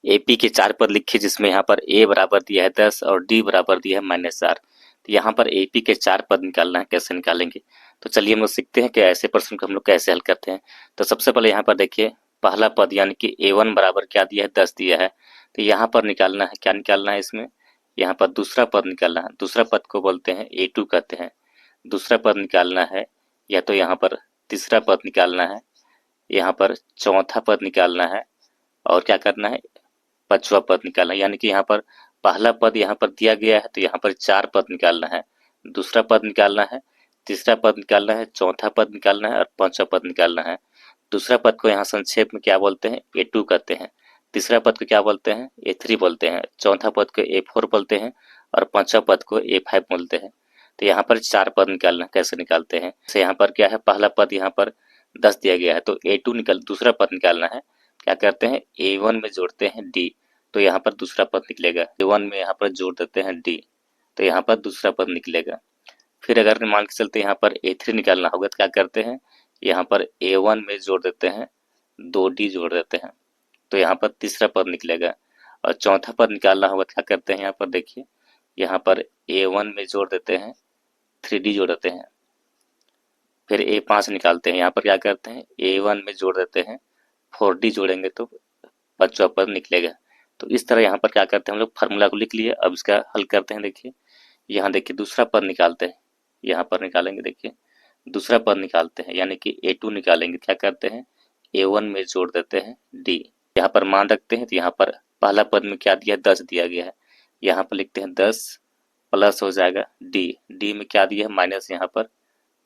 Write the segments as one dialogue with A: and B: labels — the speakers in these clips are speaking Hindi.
A: एपी के 4 पद लिखिए जिसमें यहाँ पर ए बराबर दिया है 10 और डी बराबर दिया है -4। तो यहाँ पर एपी के 4 पद निकालना है, कैसे निकालेंगे? तो चलिए हम लोग सीखते हैं कि ऐसे प्रश्न को हम लोग कैसे हल करते हैं। तो सबसे पहले यहाँ पर देखिए पहला पद यानी कि ए1 बराबर क्या दिया है 10 दिया है। तो यहाँ पर निकालना है, क्या निकालना है इसमें? यहाँ पर दूसरा पद निकालना है। दूसरा पद को बोलते हैं ए2 कहते हैं। दूसरा पद निकालना है, या तो यहाँ पर तीसरा पद निकालना है, यहाँ पर चौथा पद निकालना है, और क्या करना है, पांचवा पद निकालना है। यानी कि यहाँ पर पहला पद यहाँ पर दिया गया है तो यहाँ पर 4 पद निकालना है, दूसरा पद निकालना है, तीसरा पद निकालना है, चौथा पद निकालना है और पांचवा पद निकालना है। दूसरा पद को यहाँ संक्षेप में क्या बोलते हैं, ए2 कहते हैं। तीसरा पद को क्या बोलते हैं, ए3 बोलते हैं। चौथा पद को ए4 बोलते हैं और पांचवा पद को ए5 बोलते हैं। तो यहाँ पर 4 पद निकालना, कैसे निकालते हैं? तो यहाँ पर क्या है, पहला पद यहाँ पर 10 दिया गया है तो ए2 निकल, दूसरा पद निकालना है। क्या करते हैं, ए1 में जोड़ते हैं डी, तो यहाँ पर दूसरा पद निकलेगा। ए1 में यहाँ पर जोड़ देते हैं डी, तो यहाँ पर दूसरा पद निकलेगा। फिर अगर मान के चलते यहाँ पर ए3 निकालना होगा तो क्या करते हैं, यहाँ पर ए1 में जोड़ देते हैं 2d जोड़ देते हैं, तो यहाँ पर तीसरा पद निकलेगा। और चौथा पद निकालना होगा तो क्या करते हैं, यहाँ पर देखिए, यहाँ पर ए1 में जोड़ देते हैं 3d जोड़ देते हैं। फिर ए5 निकालते हैं, यहाँ पर क्या करते हैं, ए1 में जोड़ देते हैं 4d जोड़ेंगे तो पांचवा पद निकलेगा। तो इस तरह यहाँ पर क्या करते हैं, हम लोग फार्मूला को लिख लिए। अब इसका हल करते हैं। देखिए यहाँ देखिए दूसरा पद निकालते हैं, यहाँ पर निकालेंगे, देखिए दूसरा पद निकालते हैं यानी कि ए2 निकालेंगे। क्या करते हैं, ए1 में जोड़ देते हैं डी, यहाँ पर मान रखते हैं। तो यहाँ पर पहला पद में क्या दिया है, 10 दिया गया है, यहाँ पर लिखते हैं 10 प्लस हो जाएगा डी, डी में क्या दिया है माइनस, यहाँ पर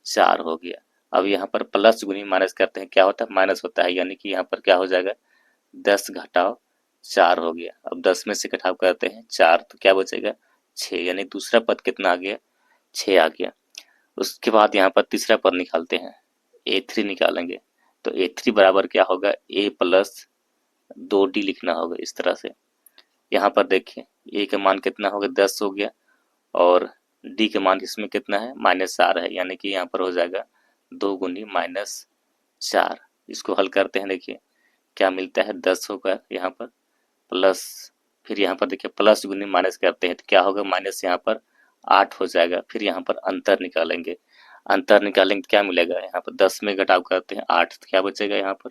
A: 4 हो गया। अब यहाँ पर प्लस गुनी माइनस करते हैं, क्या होता है, माइनस होता है, यानी कि यहाँ पर क्या हो जाएगा, 10 घटाओ 4 हो गया। अब 10 में से घटाव करते हैं 4 तो क्या बचेगा, 6, यानी दूसरा पद कितना आ गया, 6 आ गया। उसके बाद यहाँ पर तीसरा पद निकालते हैं, ए3 निकालेंगे। तो ए3 बराबर क्या होगा, ए प्लस 2d लिखना होगा इस तरह से। यहाँ पर देखिए ए का मान कितना होगा, 10 हो गया, और डी के मान इसमें कितना है, -4 है, यानी कि यहाँ पर हो जाएगा 2 गुनी -4। इसको हल करते हैं, देखिए क्या मिलता है, 10 होगा यहाँ पर प्लस, फिर यहाँ पर देखिए प्लस गुनी माइनस करते हैं तो क्या होगा, माइनस यहाँ पर 8 हो जाएगा। फिर यहाँ पर अंतर निकालेंगे, अंतर निकालेंगे तो क्या मिलेगा, यहाँ पर 10 में घटाव करते हैं 8 तो क्या बचेगा, यहाँ पर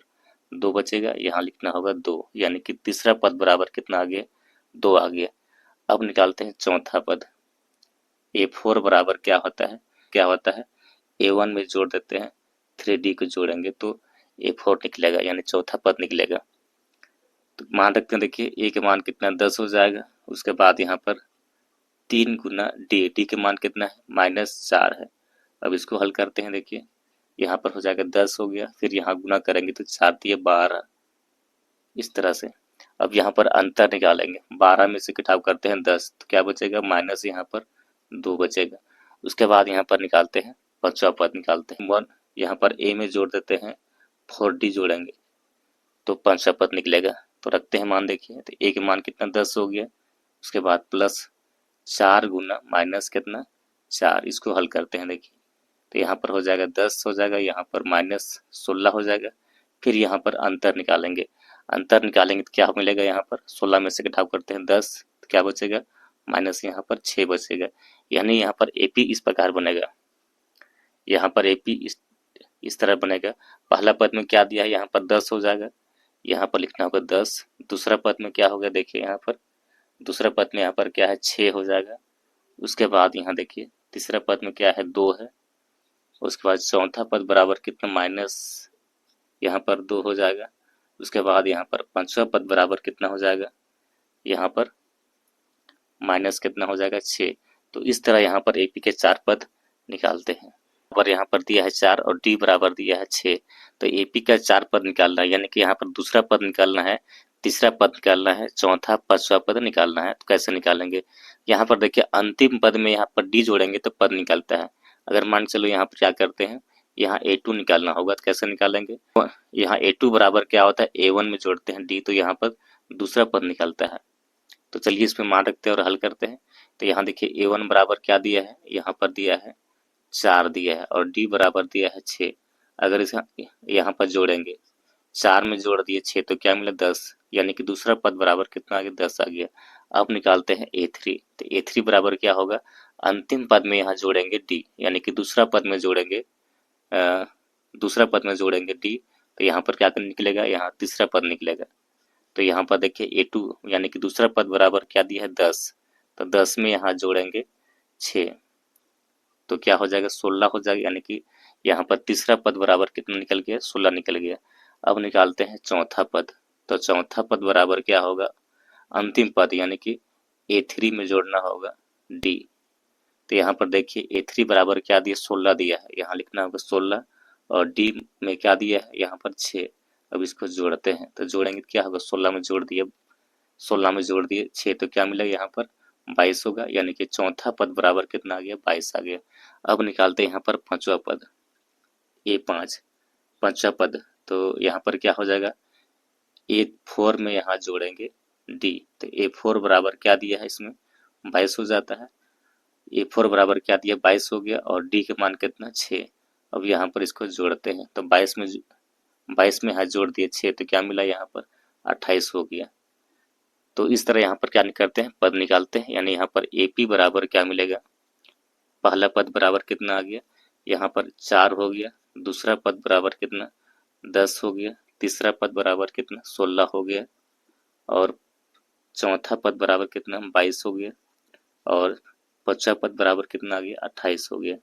A: 2 बचेगा, यहाँ लिखना होगा 2, यानी कि तीसरा पद बराबर कितना आ गया, 2 आ गया। अब निकालते हैं चौथा पद, ए4 बराबर क्या होता है, ए1 में जोड़ देते हैं 3d को जोड़ेंगे तो ए4 निकलेगा, यानी चौथा पद निकलेगा। तो मान रखते हैं, देखिए ए के मान कितना 10 हो जाएगा। उसके बाद यहाँ पर 3 गुना डी, डी के मान कितना है, -4 है। अब इसको हल करते हैं, देखिए यहाँ पर हो जाएगा 10 हो गया, फिर यहाँ गुना करेंगे तो 4 दिए 12, इस तरह से। अब यहाँ पर अंतर निकालेंगे, 12 में से घटाव करते हैं 10 तो क्या बचेगा, माइनस यहाँ पर 2 बचेगा। उसके बाद यहाँ पर निकालते हैं, पांचवा पद निकालते हैं 1, यहाँ पर ए में जोड़ देते हैं 4d जोड़ेंगे तो पांचवा पद निकलेगा। तो रखते हैं मान, देखिए तो ए के मान कितना 10 हो गया, उसके बाद प्लस 4 गुना माइनस कितना 4, इसको हल करते हैं। देखिए तो यहाँ पर हो जाएगा 10 हो जाएगा, यहाँ पर -16 हो जाएगा। फिर यहाँ पर अंतर निकालेंगे, अंतर निकालेंगे तो क्या मिलेगा, यहाँ पर 16 में से घटाव करते हैं 10 तो क्या बचेगा, माइनस यहाँ पर 6 बचेगा। यानी यहाँ पर एपी इस प्रकार बनेगा, यहाँ पर एपी इस तरह बनेगा। पहला पद में क्या दिया है, यहाँ पर 10 हो जाएगा, यहाँ पर लिखना होगा 10। दूसरा पद में क्या होगा, देखिए यहाँ पर दूसरा पद में यहाँ पर क्या है, 6 हो जाएगा। उसके बाद यहाँ देखिए तीसरा पद में क्या है, 2 है। उसके बाद चौथा पद बराबर कितना, माइनस यहाँ पर 2 हो जाएगा। उसके बाद यहाँ पर पांचवा पद बराबर कितना हो जाएगा, यहाँ पर माइनस कितना हो जाएगा, 6। तो इस तरह यहाँ पर एपी के 4 पद निकालते हैं। और यहाँ पर दिया है 4 और डी बराबर दिया है 6, तो एपी का 4 पद निकालना है, यानी कि यहाँ पर दूसरा पद निकालना है, तीसरा पद निकालना है, चौथा पांचवा पद निकालना है। तो कैसे निकालेंगे, यहाँ पर देखिए अंतिम पद में यहाँ पर डी जोड़ेंगे तो पद निकलता है। अगर मान चलो यहाँ पर क्या करते हैं, यहाँ ए2 निकालना होगा तो कैसे निकालेंगे, यहाँ ए2 बराबर क्या होता है, ए1 में जोड़ते हैं डी, तो यहाँ पर दूसरा पद निकलता है। तो चलिए इसमें मान रखते हैं और हल करते हैं। तो यहाँ देखिए ए1 बराबर क्या दिया है, यहाँ पर दिया है 4 दिया है, और डी बराबर दिया है 6। अगर इसे यहाँ पर जोड़ेंगे 4 में जोड़ दिए 6 तो क्या मिला 10, यानी कि दूसरा पद बराबर कितना आ गया 10 आ गया। अब निकालते हैं A3, तो A3 बराबर क्या होगा, अंतिम पद में यहाँ जोड़ेंगे D, यानी कि दूसरा पद में जोड़ेंगे अ, दूसरा पद में जोड़ेंगे D, तो यहाँ पर क्या निकलेगा, यहाँ तीसरा पद निकलेगा। तो यहाँ पर देखिए A2 यानी कि दूसरा पद बराबर क्या दिया है 10, तो 10 में यहाँ जोड़ेंगे 6 तो क्या हो जाएगा 16 हो जाएगा, यानी कि यहाँ पर तीसरा पद बराबर कितना निकल गया 16 निकल गया। अब निकालते हैं चौथा पद, तो चौथा पद बराबर क्या होगा, अंतिम पद यानी कि A3 में जोड़ना होगा D। तो यहाँ पर देखिए A3 बराबर क्या दिया 16 दिया है, यहाँ लिखना होगा 16 और D में क्या दिया है यहाँ पर 6। अब इसको जोड़ते हैं तो जोड़ेंगे क्या होगा 16 में जोड़ दिए 6 तो क्या मिला यहाँ पर 22 होगा, यानी कि चौथा पद बराबर कितना आ गया 22 आ गया। अब निकालते हैं यहाँ पर पांचवा पद A5, पांचवा पद, तो यहाँ पर क्या हो जाएगा A4 में यहाँ जोड़ेंगे D, तो A4 बराबर क्या दिया है इसमें 22 हो जाता है। A4 बराबर क्या दिया 22 हो गया और D के मान कितना 6। अब यहाँ पर इसको जोड़ते हैं तो 22 में यहाँ जोड़ दिए 6 तो क्या मिला यहाँ पर 28 हो गया। तो इस तरह यहाँ पर क्या करते हैं पद निकालते हैं, यानी यहाँ पर AP बराबर क्या मिलेगा, पहला पद बराबर कितना आ गया यहाँ पर 4 हो गया, दूसरा पद बराबर कितना 10 हो गया, तीसरा पद बराबर कितना 16 हो गया और चौथा पद बराबर कितना 22 हो गया और पांचवा पद बराबर कितना आ गया 28 हो गया।